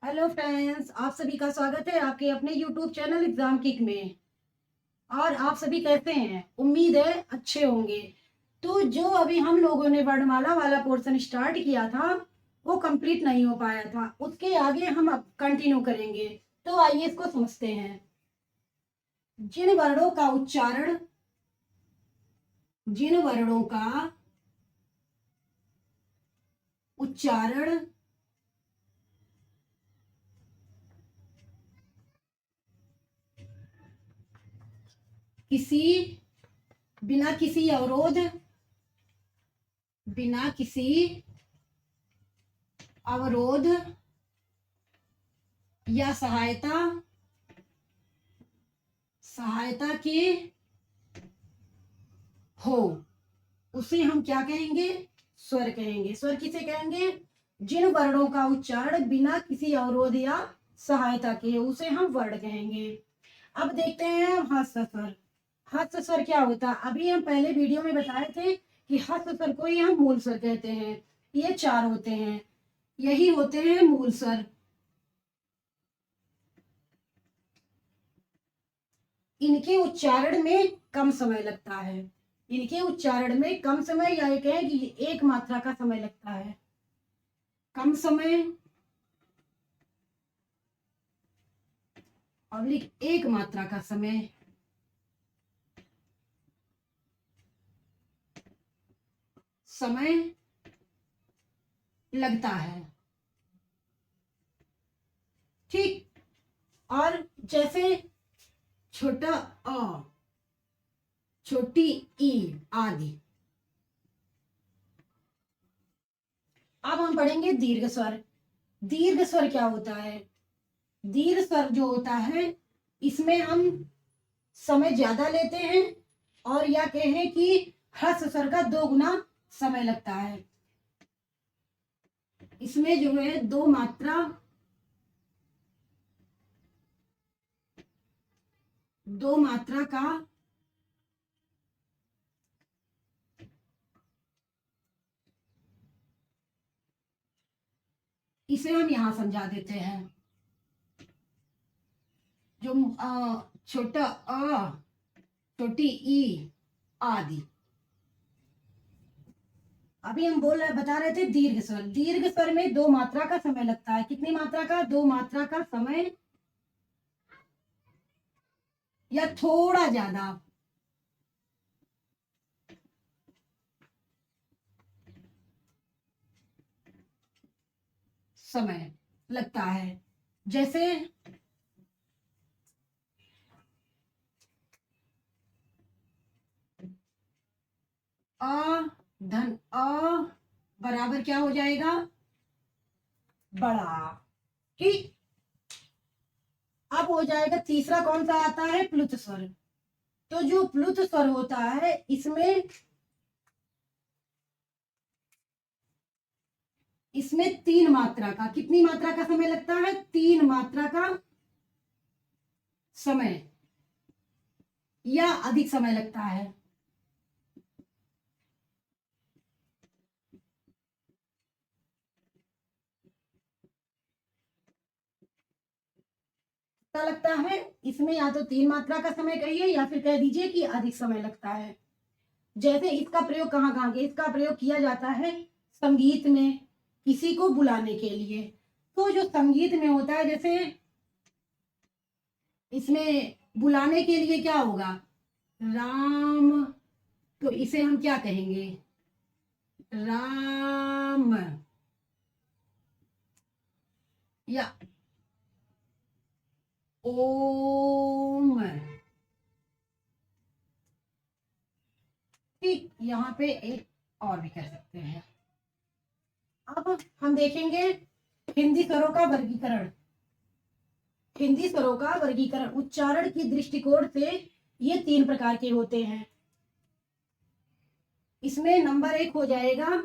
Hello friends, आप सभी का स्वागत है आपके अपने यूट्यूब चैनल एग्जाम किक में। और आप सभी कैसे हैं? उम्मीद है अच्छे होंगे। तो जो अभी हम लोगों ने वर्णमाला वाला पोर्शन स्टार्ट किया था वो कंप्लीट नहीं हो पाया था, उसके आगे हम अब कंटिन्यू करेंगे। तो आइए इसको समझते हैं। जिन वर्णों का उच्चारण जिन वर्णों का उच्चारण किसी बिना किसी अवरोध बिना किसी अवरोध या सहायता के हो, उसे हम क्या कहेंगे? स्वर कहेंगे। स्वर किसे कहेंगे? जिन वर्णों का उच्चारण बिना किसी अवरोध या सहायता के, उसे हम वर्ण कहेंगे। अब देखते हैं हस्त स्वर। हस्त स्वर क्या होता है? अभी हम पहले वीडियो में बताए थे कि हस्त स्वर को ही हम मूल स्वर कहते हैं। ये 4 होते हैं, यही होते हैं मूल स्वर। इनके उच्चारण में कम समय लगता है। इनके उच्चारण में कम समय, या कहें कि एक मात्रा का समय लगता है। कम समय और एक मात्रा का समय लगता है। ठीक। और जैसे छोटा अ, छोटी ई आदि। अब हम पढ़ेंगे दीर्घ स्वर। दीर्घ स्वर क्या होता है? दीर्घ स्वर जो होता है, इसमें हम समय ज्यादा लेते हैं, और या कहें कि ह्रस्व स्वर का 2 गुना समय लगता है। इसमें जो है दो मात्रा का इसे हम यहां समझा देते हैं। जो छोटा अ, छोटी ई आदि। अभी हम बता रहे थे दीर्घ स्वर। दीर्घ स्वर में 2 मात्रा का समय लगता है। कितनी मात्रा का? 2 मात्रा का समय, या थोड़ा ज्यादा। समय लगता है। जैसे अ धन अ बराबर क्या हो जाएगा? बड़ा। ठीक। अब हो जाएगा तीसरा, कौन सा आता है? प्लुत स्वर। तो जो प्लुत स्वर होता है, इसमें 3 मात्रा का, कितनी मात्रा का समय लगता है? 3 मात्रा का समय या अधिक समय लगता है। कितना लगता है? इसमें या तो 3 मात्रा का समय कहिए, या फिर कह दीजिए कि अधिक समय लगता है। जैसे इसका प्रयोग कहाँ कहाँ किया? इसका प्रयोग किया जाता है संगीत में, किसी को बुलाने के लिए। तो जो संगीत में होता है, जैसे इसमें बुलाने के लिए क्या होगा? राम। तो इसे हम क्या कहेंगे? राम। या ओम। ठीक। यहाँ पे एक और भी कर सकते हैं। अब हम देखेंगे हिंदी स्वरों का वर्गीकरण। हिंदी स्वरों का वर्गीकरण उच्चारण की दृष्टिकोण से ये 3 प्रकार के होते हैं। इसमें नंबर 1 हो जाएगा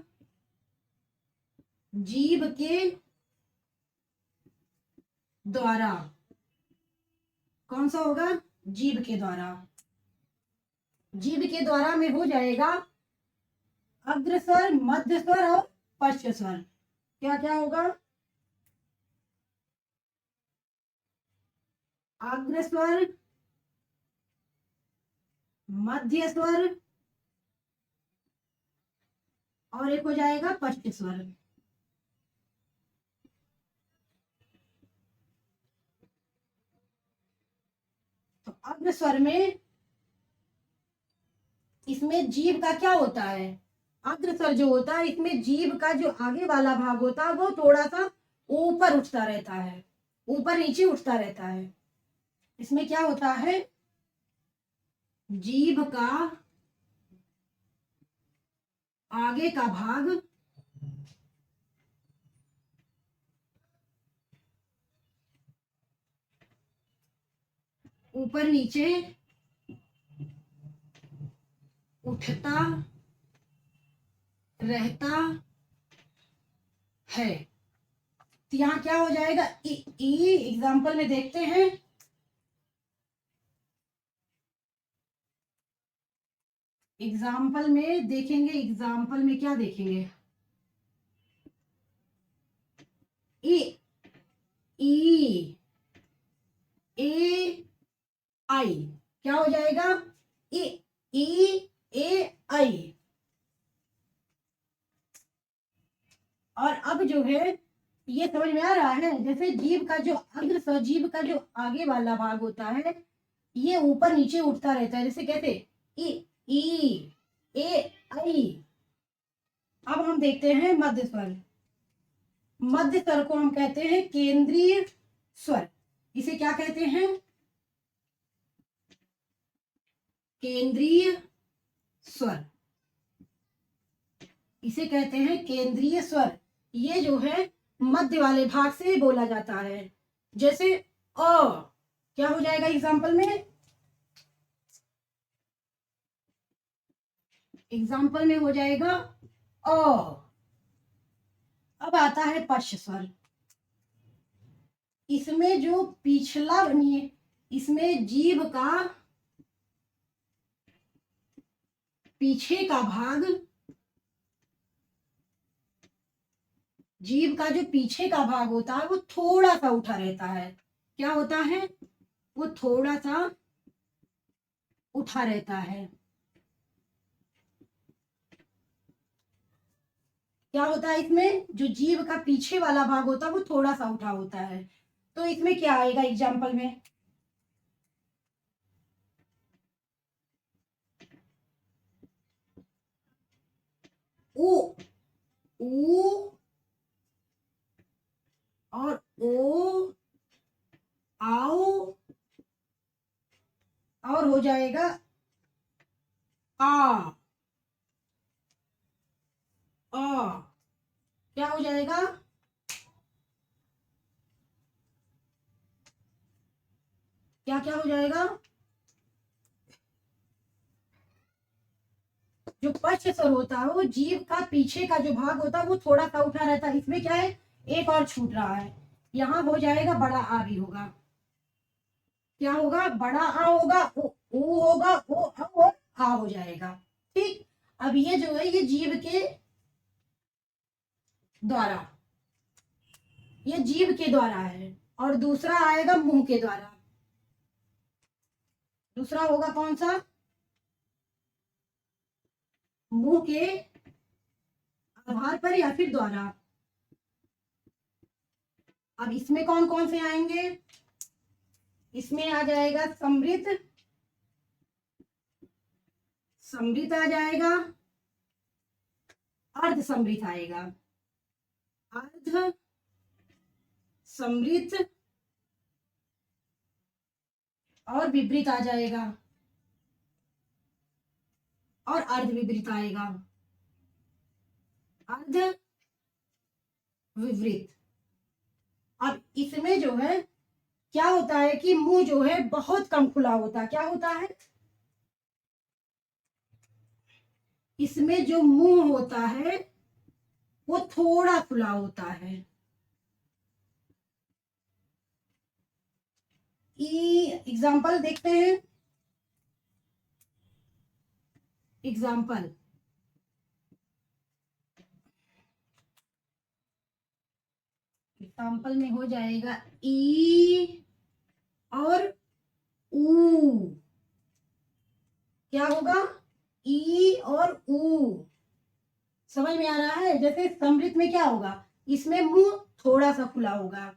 जीभ के द्वारा। कौन सा होगा? जीभ के द्वारा। जीभ के द्वारा में हो जाएगा अग्र स्वर, मध्य स्वर और पश्च स्वर। क्या क्या होगा? अग्र स्वर, मध्य स्वर और एक हो जाएगा पश्च स्वर। तो अग्र स्वर में इसमें जीभ का क्या होता है, अग्र स्वर जो होता है इसमें जीभ का जो आगे वाला भाग होता है वो थोड़ा सा ऊपर उठता रहता है, ऊपर नीचे उठता रहता है। इसमें क्या होता है, जीभ का आगे का भाग ऊपर नीचे उठता रहता है। तो यहाँ क्या हो जाएगा, ई एग्जाम्पल में देखते हैं। एग्जाम्पल में देखेंगे, एग्जाम्पल में क्या देखेंगे, ई ई ए आई क्या हो जाएगा, ई ई ए आई। और अब जो है ये समझ में आ रहा है, जैसे जीभ का जो अग्र स्वर, जीभ का जो आगे वाला भाग होता है ये ऊपर नीचे उठता रहता है, जैसे कैसे ई ई ए आई। अब हम देखते हैं मध्य स्वर। मध्य स्वर को हम कहते हैं केंद्रीय स्वर। इसे क्या कहते हैं, केंद्रीय स्वर, इसे कहते हैं केंद्रीय स्वर। ये जो है मध्य वाले भाग से बोला जाता है। जैसे अ क्या हो जाएगा एग्जाम्पल में, एग्जाम्पल में हो जाएगा अ। अब आता है पश्च स्वर। इसमें जो पिछला बनिए, इसमें जीभ का पीछे का भाग, जीभ का जो पीछे का भाग होता है वो थोड़ा सा उठा रहता है। क्या होता है, वो थोड़ा सा उठा रहता है। क्या होता है, इसमें जो जीभ का पीछे वाला भाग होता है वो थोड़ा सा उठा होता है। तो इसमें क्या आएगा एग्जाम्पल में, उ ऊ और ओ आओ और हो जाएगा आ आ। क्या हो जाएगा, क्या क्या हो जाएगा, जो पश्च स्वर होता है वो जीभ का पीछे का जो भाग होता है वो थोड़ा सा उठा रहता है। इसमें क्या है, एक और छूट रहा है, यहाँ हो जाएगा बड़ा आ भी होगा। क्या होगा, बड़ा आ होगा, ओ होगा, ओ आ और आ हो जाएगा। ठीक, अब ये जो है ये जीभ के द्वारा, ये जीभ के द्वारा है और दूसरा आएगा मुंह के द्वारा। दूसरा होगा कौन सा, मुंह के आधार पर या फिर द्वारा। अब इसमें कौन कौन से आएंगे, इसमें आ जाएगा समृद्ध, समृद्ध आ जाएगा, अर्ध समृद्ध आएगा, अर्ध समृद्ध और विपरीत आ जाएगा और अर्ध विपरीत आएगा, अर्ध विपरीत। अब इसमें जो है क्या होता है कि मुंह जो है बहुत कम खुला होता है। क्या होता है, इसमें जो मुंह होता है वो थोड़ा खुला होता है। एग्जाम्पल देखते हैं, एग्जाम्पल एग्जाम्पल में हो जाएगा ई और ऊ, क्या होगा, ई और ऊ। समझ में आ रहा है? जैसे समृद्ध में क्या होगा, इसमें मुंह थोड़ा सा खुला होगा,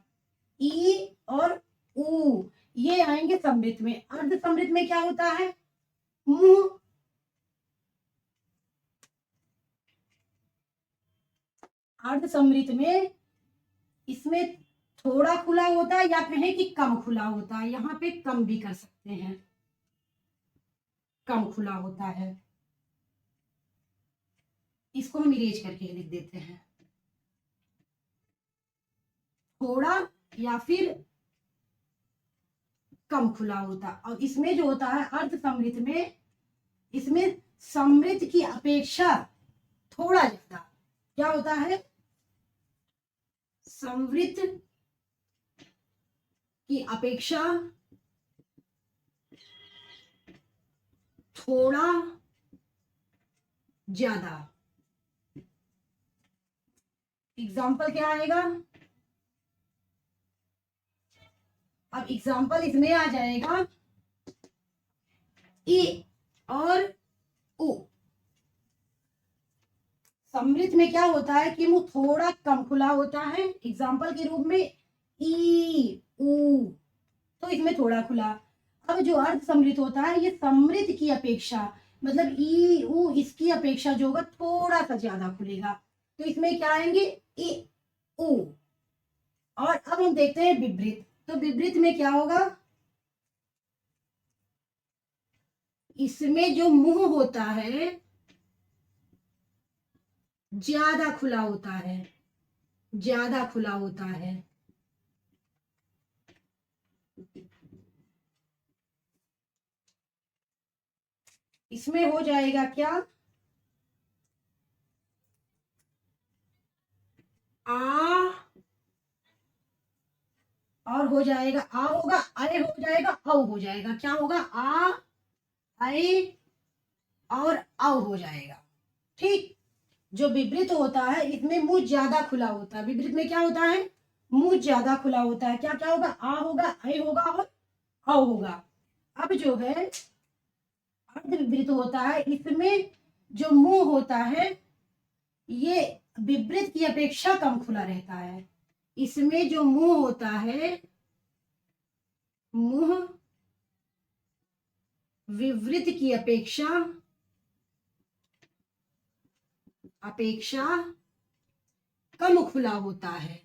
ई और ऊ ये आएंगे समृद्ध में। अर्ध समृद्ध में क्या होता है, मुंह, अर्ध समृद्ध में इसमें थोड़ा खुला होता है या कहें कि कम खुला होता है, यहाँ पे कम भी कर सकते हैं, कम खुला होता है। इसको हम इरेज करके लिख देते हैं, थोड़ा या फिर कम खुला होता। और इसमें जो होता है अर्ध समृद्ध में, इसमें समृद्ध की अपेक्षा थोड़ा ज्यादा क्या होता है, समृद्ध की अपेक्षा थोड़ा ज्यादा। एग्जाम्पल क्या आएगा, अब एग्जाम्पल इसमें आ जाएगा ई और उ। समृद्ध में क्या होता है कि मुंह थोड़ा कम खुला होता है, एग्जाम्पल के रूप में ई उ, तो इसमें थोड़ा खुला। अब जो अर्ध समृद्ध होता है ये समृद्ध की अपेक्षा, मतलब ई उ इसकी अपेक्षा जो होगा थोड़ा सा ज्यादा खुलेगा, तो इसमें क्या आएंगे, ई उ। और अब हम देखते हैं विपरीत, तो विपरीत में क्या होगा, इसमें जो मुंह होता है ज्यादा खुला होता है, ज्यादा खुला होता है। इसमें हो जाएगा क्या, आ, और हो जाएगा आ होगा, अरे हो जाएगा औ हो जाएगा, क्या होगा, आ अरे और औ हो जाएगा। ठीक, जो विपरीत होता है इसमें मुंह ज्यादा खुला होता है, विपरीत में क्या होता है, मुंह ज्यादा खुला होता है, क्या क्या होगा, आ होगा, ऐ होगा और औ होगा। अब जो है अर्ध विपरीत होता है, इसमें जो मुंह होता है ये विपरीत की अपेक्षा कम खुला रहता है, इसमें जो मुंह होता है, मुंह विपरीत की अपेक्षा कम खुला होता है।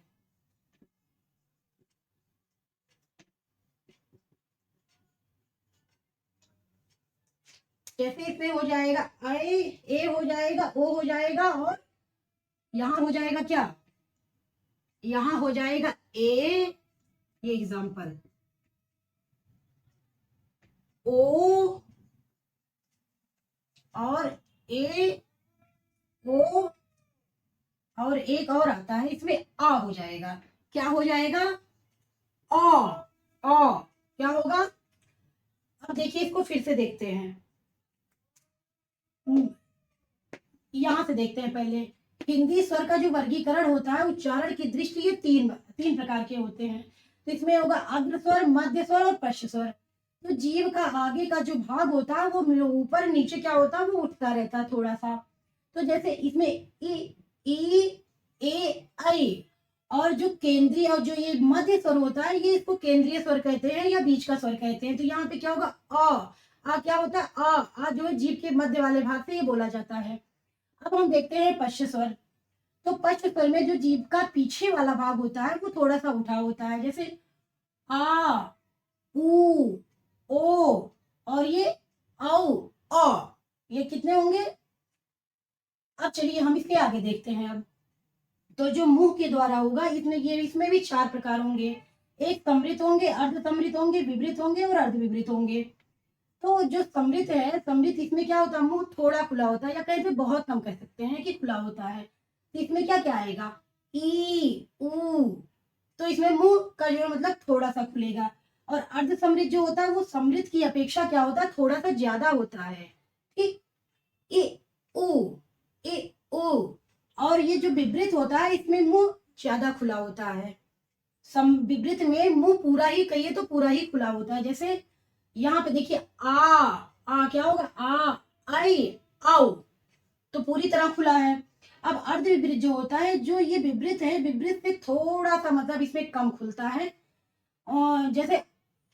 जैसे इसमें हो जाएगा ए हो जाएगा, ओ हो जाएगा, और यहां हो जाएगा क्या, यहां हो जाएगा ए, ये एग्जांपल, ओ और ए, ओ और एक और आता है इसमें आ हो जाएगा, क्या हो जाएगा, ओ, ओ क्या होगा। अब देखिए इसको फिर से देखते हैं, यहां से देखते हैं पहले। हिंदी स्वर का जो वर्गीकरण होता है उच्चारण की दृष्टि ये तीन तीन प्रकार के होते हैं, तो इसमें होगा अग्र स्वर, मध्य स्वर और पश्च स्वर। तो जीव का आगे का जो भाग होता है वो ऊपर नीचे क्या होता है, वो उठता रहता है थोड़ा सा। तो जैसे इसमें ई ए आई, और जो केंद्रीय और जो ये मध्य स्वर होता है ये इसको केंद्रीय स्वर कहते हैं या बीच का स्वर कहते हैं। तो यहाँ पे क्या होगा, आ क्या होता है, आ जो है जीभ के मध्य वाले भाग से ये बोला जाता है। अब हम देखते हैं पश्च स्वर, तो पश्च स्वर में जो जीभ का पीछे वाला भाग होता है वो थोड़ा सा उठा होता है, जैसे आ, ऊ, ओ और ये औ, अ, ये कितने होंगे। अब चलिए हम इसके आगे देखते हैं। अब तो जो मुंह के द्वारा होगा इसमें भी चार प्रकार होंगे, एक समृद्ध होंगे, अर्ध समृद्ध होंगे, विपरीत होंगे और अर्ध विपरीत होंगे। तो जो समृद्ध है, समृद्ध इसमें क्या होता है, मुंह थोड़ा खुला होता है या कहीं पे बहुत कम कह सकते हैं कि खुला होता है। तो इसमें क्या क्या आएगा, ई ऊ, तो इसमें मुंह का जो मतलब थोड़ा सा खुलेगा। और अर्ध समृद्ध जो होता है वो समृद्ध की अपेक्षा क्या होता है, थोड़ा सा ज्यादा होता है। ठीक, ए ओ, ए ओ। और ये जो विपरीत होता है इसमें मुंह ज्यादा खुला होता है, विवृत में मुंह पूरा ही, कहिए तो पूरा ही खुला होता है। जैसे यहाँ पे देखिए आ क्या होगा, आई, आओ, तो पूरी तरह खुला है। अब अर्ध विवृत जो होता है, जो ये विवृत है, विवृत से थोड़ा सा मतलब इसमें कम खुलता है, और जैसे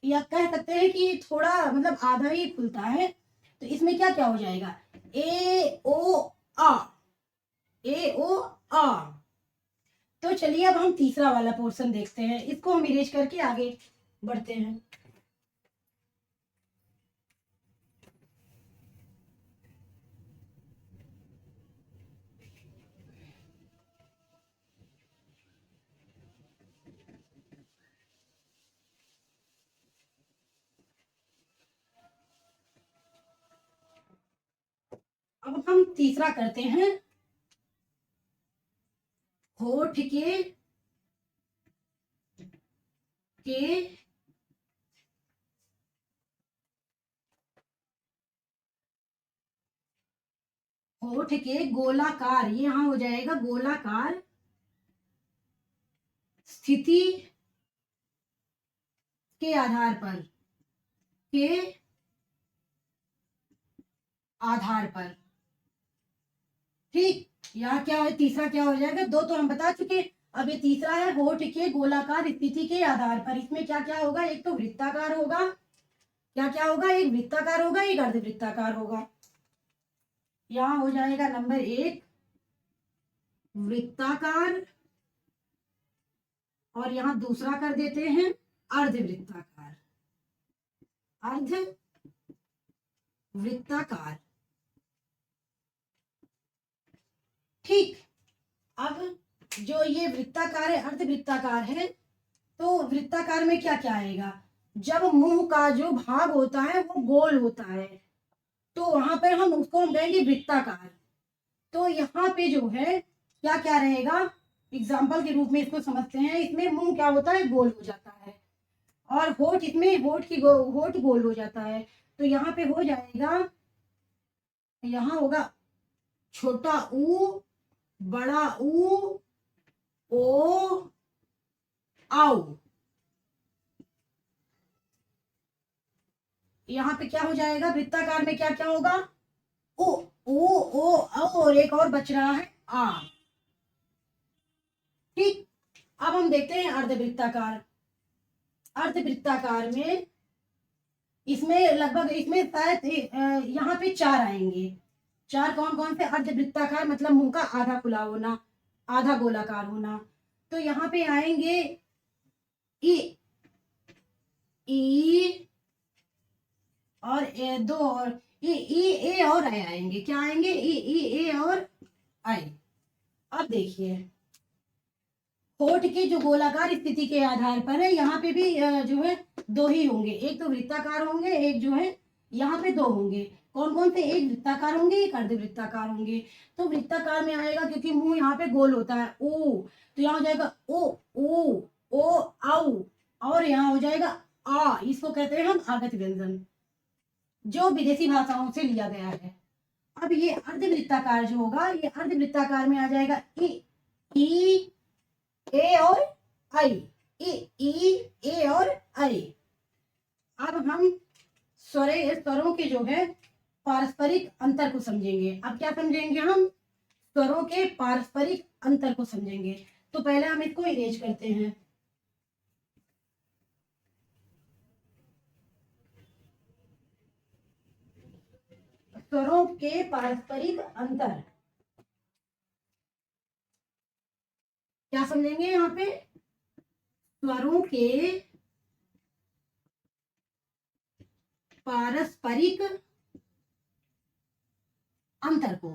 या कह सकते हैं कि थोड़ा मतलब आधा ही खुलता है। तो इसमें क्या क्या हो जाएगा, ए ओ आ, ए ओ आ। तो चलिए अब हम तीसरा वाला पोर्शन देखते हैं, इसको हम इरेज करके आगे बढ़ते हैं। अब हम तीसरा करते हैं, होठ के होठ के गोलाकार, ये यहां हो जाएगा गोलाकार स्थिति के आधार पर, के आधार पर। ठीक, यहाँ क्या है, तीसरा क्या हो जाएगा, दो तो हम बता चुके। अब ये तीसरा है, होठ के गोलाकार स्थिति के आधार पर। इसमें क्या क्या होगा, एक तो वृत्ताकार होगा, क्या क्या होगा, एक वृत्ताकार होगा, एक अर्धवृत्ताकार होगा। यहाँ हो जाएगा नंबर 1 वृत्ताकार, और यहाँ दूसरा कर देते हैं अर्धवृत्ताकार, अर्धवृत्ताकार। ठीक, अब जो ये वृत्ताकार है, अर्धवृत्ताकार है, तो वृत्ताकार में क्या क्या आएगा, जब मुंह का जो भाग होता है वो गोल होता है, तो वहां पर हम उसको हम कहेंगे वृत्ताकार। तो यहाँ पे जो है क्या क्या रहेगा, एग्जाम्पल के रूप में इसको समझते हैं। इसमें मुंह क्या होता है, गोल हो जाता है, और होठ, इसमें होठ गोल हो जाता है। तो यहाँ पे हो जाएगा, यहाँ होगा छोटा ऊ, बड़ा ऊ, ओ, आओ। यहाँ पे क्या हो जाएगा, वृत्ताकार में क्या क्या होगा, ओ और एक और बच रहा है आ। ठीक, अब हम देखते हैं अर्धवृत्ताकार। अर्धवृत्ताकार में इसमें लगभग, इसमें शायद यहाँ पे 4 आएंगे। 4 कौन कौन से, अर्धवृत्ताकार मतलब मुंह का आधा खुला होना, आधा गोलाकार होना। तो यहाँ पे आएंगे ई, ई और ए, दो और ई ए और आई आएंगे। क्या आएंगे, ई ए और आई। अब देखिए, होठ की जो गोलाकार स्थिति के आधार पर है, यहाँ पे भी जो है 2 ही होंगे, एक तो वृत्ताकार होंगे, एक जो है यहाँ पे 2 होंगे। कौन कौन से, एक वृत्ताकार होंगे, एक अर्धवृत्ताकार होंगे। तो वृत्ताकार में आएगा, क्योंकि मुंह यहाँ पे गोल होता है, ओ, तो यहाँ हो जाएगा ओ आउ, और यहाँ हो जाएगा आ। इसको कहते हैं हम आगत व्यंजन, जो विदेशी भाषाओं से लिया गया है। अब ये अर्धवृत्ताकार जो होगा, ये अर्धवृत्ताकार में आ जाएगा ई ए और आई, ई ए और आई। अब हम स्वरों के जो है पारस्परिक अंतर को समझेंगे। अब क्या समझेंगे हम, स्वरों के पारस्परिक अंतर को समझेंगे। तो पहले हम इसको इरेज करते हैं। स्वरों के पारस्परिक अंतर क्या समझेंगे, यहाँ पे स्वरों के पारस्परिक अंतर को।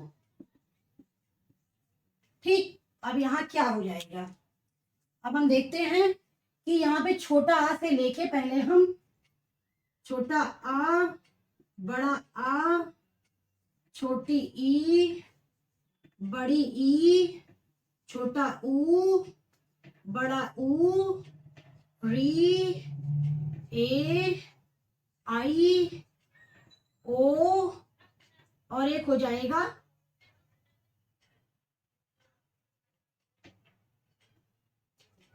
ठीक, अब यहाँ क्या हो जाएगा, अब हम देखते हैं कि यहाँ पे छोटा आ से लेके पहले हम छोटा आ, बड़ा आ, छोटी ई, बड़ी ई, छोटा ऊ, बड़ा ऊ, री, ए, आई, ओ, और एक हो जाएगा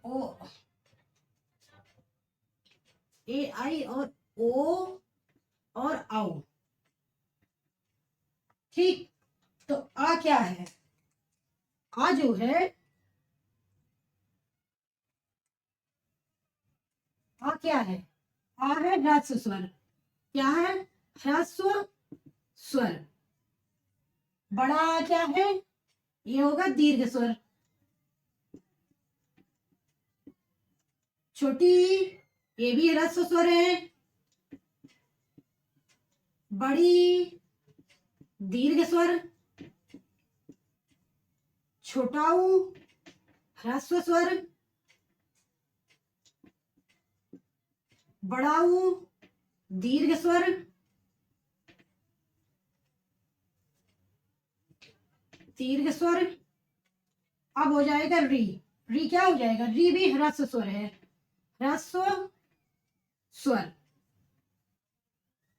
ओ। ए आई और ओ और औ। ठीक, तो आ क्या है? आ जो है, आ क्या है? आ है ह्रस्व स्वर। क्या है? ह्रस्व स्वर। बड़ा आ क्या है? ये होगा दीर्घ स्वर। छोटी ये भी ह्रस्व स्वर है। बड़ी दीर्घ स्वर। छोटा ऊ ह्रस्व स्वर। बड़ा ऊ दीर्घ स्वर। दीर्घ स्वर। अब हो जाएगा री। री क्या हो जाएगा? री भी ह्रस्व स्वर है। ह्रस्व स्वर।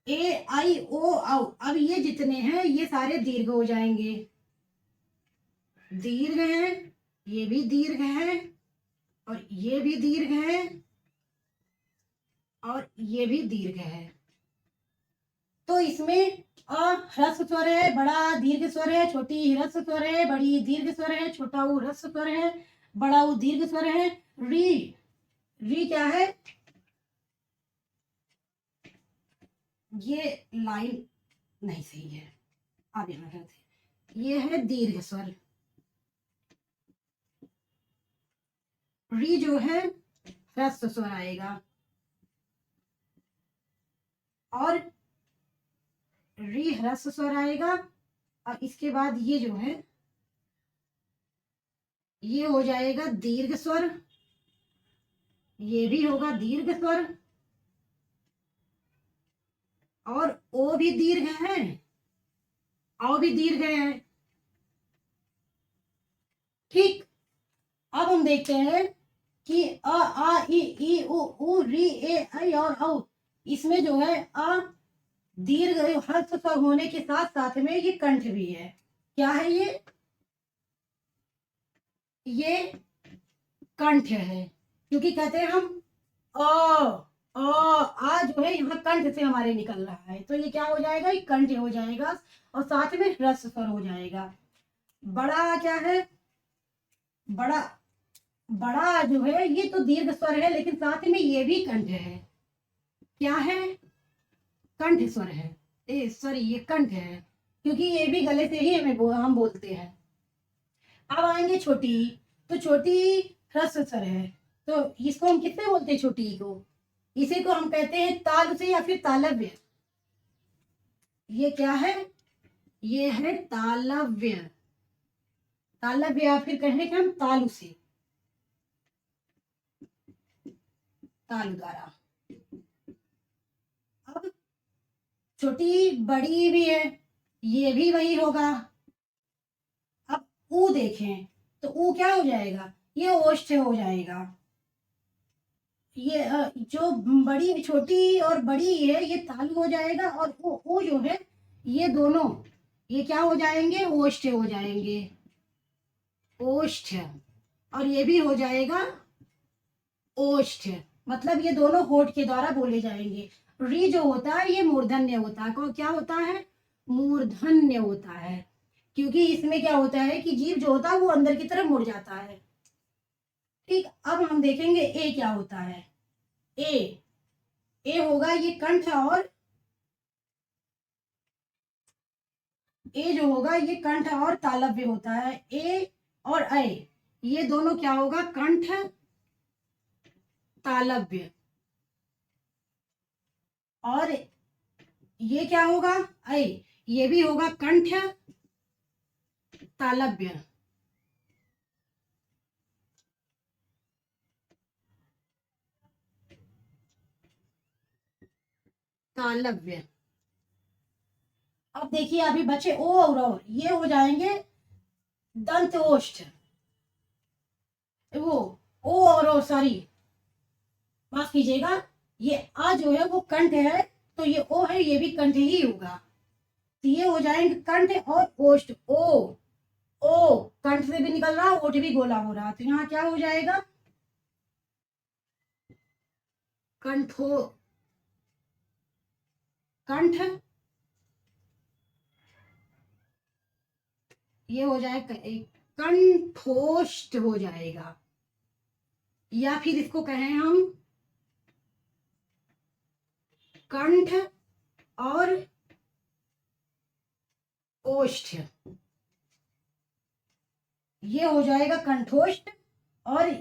ए आई ओ औ। अब ये जितने हैं ये सारे दीर्घ हो जाएंगे। दीर्घ है, ये भी दीर्घ है, और ये भी दीर्घ है, और ये भी दीर्घ है। तो इसमें अ ह्रस्व स्वर है, बड़ा दीर्घ स्वर है, छोटी ह्रस्व स्वर है, बड़ी दीर्घ स्वर है, छोटा ऊ ह्रस्व स्वर है, बड़ा ऊ दीर्घ स्वर है। री। री क्या है? ये लाइन नहीं सही है, आप यहाँ रहते। ये है दीर्घ स्वर। री जो है ह्रस्व स्वर आएगा, और री ह्रस्व स्वर आएगा, और इसके बाद ये जो है ये हो जाएगा दीर्घ स्वर। ये भी होगा दीर्घ स्वर, और ओ भी दीर्घ है, औ भी दीर्घ है। ठीक, अब हम देखते हैं कि अ आ ई उ री ए ऐ और औ, इसमें जो है अ दीर्घ ह्रस्व स्वर होने के साथ साथ में ये कंठ भी है। क्या है ये? ये कंठ है, क्योंकि कहते हैं हम आ जो है यहाँ कंठ से हमारे निकल रहा है, तो ये क्या हो जाएगा? ये कंठ हो जाएगा, और साथ में ह्रस्व स्वर हो जाएगा। बड़ा क्या है? बड़ा, बड़ा जो है ये तो दीर्घ स्वर है, लेकिन साथ में ये भी कंठ है। क्या है? कंठ स्वर है। ए सॉरी, ये कंठ है, क्योंकि ये भी गले से ही हम बोलते हैं। अब आएंगे छोटी। तो छोटी ह्रस्व स्वर है, तो इसको हम किससे बोलते हैं? छोटी को। इसी को हम कहते हैं ताल से या फिर तालव्य। ये क्या है? ये है तालव्य। तालव्य या फिर कहें कि हम तालु से, तालु द्वारा। अब छोटी बड़ी भी है, ये भी वही होगा। अब ऊ देखें तो ऊ क्या हो जाएगा? ये ओष्ठ हो जाएगा। ये जो बड़ी छोटी और बड़ी है ये तालु हो जाएगा, और ऊ जो है ये दोनों ये क्या हो जाएंगे? ओष्ठ हो जाएंगे। ओष्ठ। और ये भी हो जाएगा ओष्ठ। मतलब ये दोनों होठ के द्वारा बोले जाएंगे। री जो होता है ये मूर्धन्य होता है। क्या होता है? मूर्धन्य होता है, क्योंकि इसमें क्या होता है कि जीभ जो होता है वो अंदर की तरफ मुड़ जाता है। ठीक, अब हम देखेंगे ए क्या होता है। ए। ए होगा ये कंठ, और ए जो होगा ये कंठ और तालव्य होता है। ए और ऐ ये दोनों क्या होगा? कंठ तालव्य। और ये क्या होगा? ऐ ये भी होगा कंठ तालव्य। तालव्य। अब देखिए अभी बचे ओ और ये हो जाएंगे दंत ओष्ठ। वो ओ और सॉरी, माफ कीजिएगा, ये आ जो है वो कंठ है, तो ये ओ है ये भी कंठ ही होगा। तो ये हो जाएंगे कंठ और ओष्ठ। ओ कंठ से भी निकल रहा, ओठ भी गोला हो रहा, तो यहाँ क्या हो जाएगा? कंठो कंठ, ये हो जाएगा कंठोष्ठ हो जाएगा, या फिर इसको कहें हम कंठ और ओष्ठ, ये हो जाएगा कंठोष्ठ। और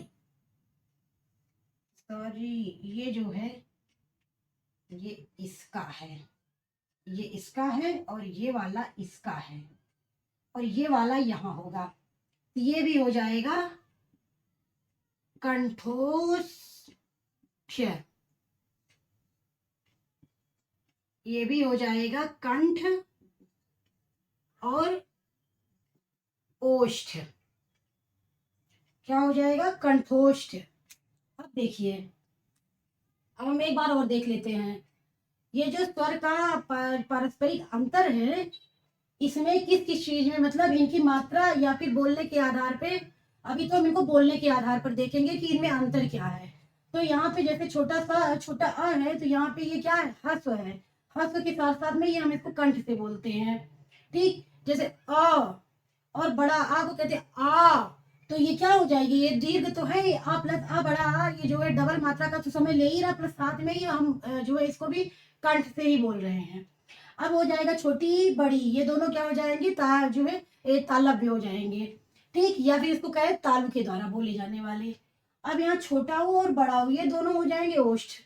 सॉरी, ये जो है ये इसका है, ये इसका है और ये वाला इसका है, और ये वाला यहाँ होगा, ये भी हो जाएगा कंठोष्ठ, ये भी हो जाएगा कंठ और ओष्ठ, क्या हो जाएगा कंठोष्ठ। अब देखिए, अब हम एक बार और देख लेते हैं, ये जो स्वर का पारस्परिक अंतर है, इसमें किस किस चीज में, मतलब इनकी मात्रा या फिर बोलने के आधार पे, अभी तो हम इनको बोलने के आधार पर देखेंगे कि इनमें अंतर क्या है। तो यहाँ पे जैसे छोटा अ है, तो यहाँ पे ये क्या है, ह्रस्व है, ह्रस्व के साथ साथ में ये हम इसको कंठ से बोलते हैं, ठीक। जैसे अ और बड़ा आ को कहते हैं आ, तो ये क्या हो जाएगी, ये दीर्घ तो है, आ प्लस आ बड़ा आ, ये जो है डबल मात्रा का तो समय ले ही रहा, प्लस साथ में ही हम जो है इसको भी कंठ से ही बोल रहे हैं। अब हो जाएगा छोटी बड़ी, ये दोनों क्या हो जाएंगे, जो है तालव्य हो जाएंगे, ठीक, या फिर इसको कहे तालु के द्वारा बोले जाने वाले। अब यहाँ छोटा ऊ और बड़ा ऊ, ये दोनों हो जाएंगे ओष्ठ।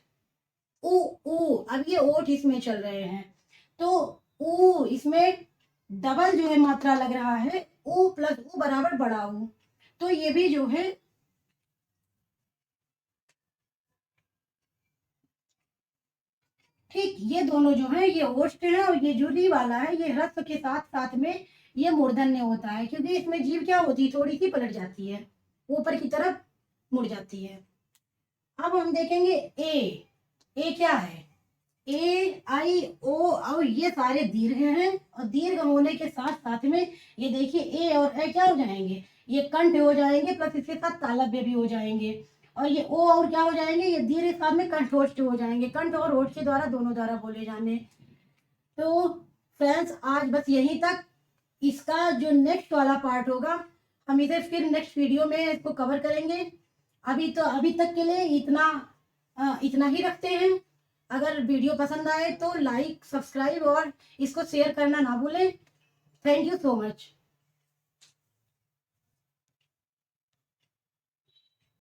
ऊ ऊ, अब ये ओठ इसमें चल रहे हैं, तो ऊ इसमें डबल जो है मात्रा लग रहा है, ऊ प्लस ऊ बराबर बड़ा ऊ, तो ये भी जो है ठीक, ये दोनों जो है ये ओष्ठ है, और ये जो री वाला है ये ह्रस्व के साथ साथ में ये मूर्धन्य होता है, क्योंकि इसमें जीभ क्या होती है, थोड़ी सी पलट जाती है, ऊपर की तरफ मुड़ जाती है। अब हम देखेंगे ए क्या है, ए आई ओ, और ये सारे दीर्घ हैं, और दीर्घ होने के साथ साथ में ये देखिए ए और ए क्या हो जाएंगे, ये कंठ हो जाएंगे, प्लस इसके साथ तालव्य भी हो जाएंगे, और ये ओ और क्या हो जाएंगे, ये दीर्घ के साथ में कंठोष्ठ हो जाएंगे, कंठ और ओष्ठ के द्वारा दोनों द्वारा बोले जाने। तो फ्रेंड्स आज बस यहीं तक, इसका जो नेक्स्ट वाला पार्ट होगा हम इसे फिर नेक्स्ट वीडियो में इसको कवर करेंगे। अभी तक के लिए इतना ही रखते हैं। अगर वीडियो पसंद आए तो लाइक, सब्सक्राइब और इसको शेयर करना ना भूलें। Thank you so much.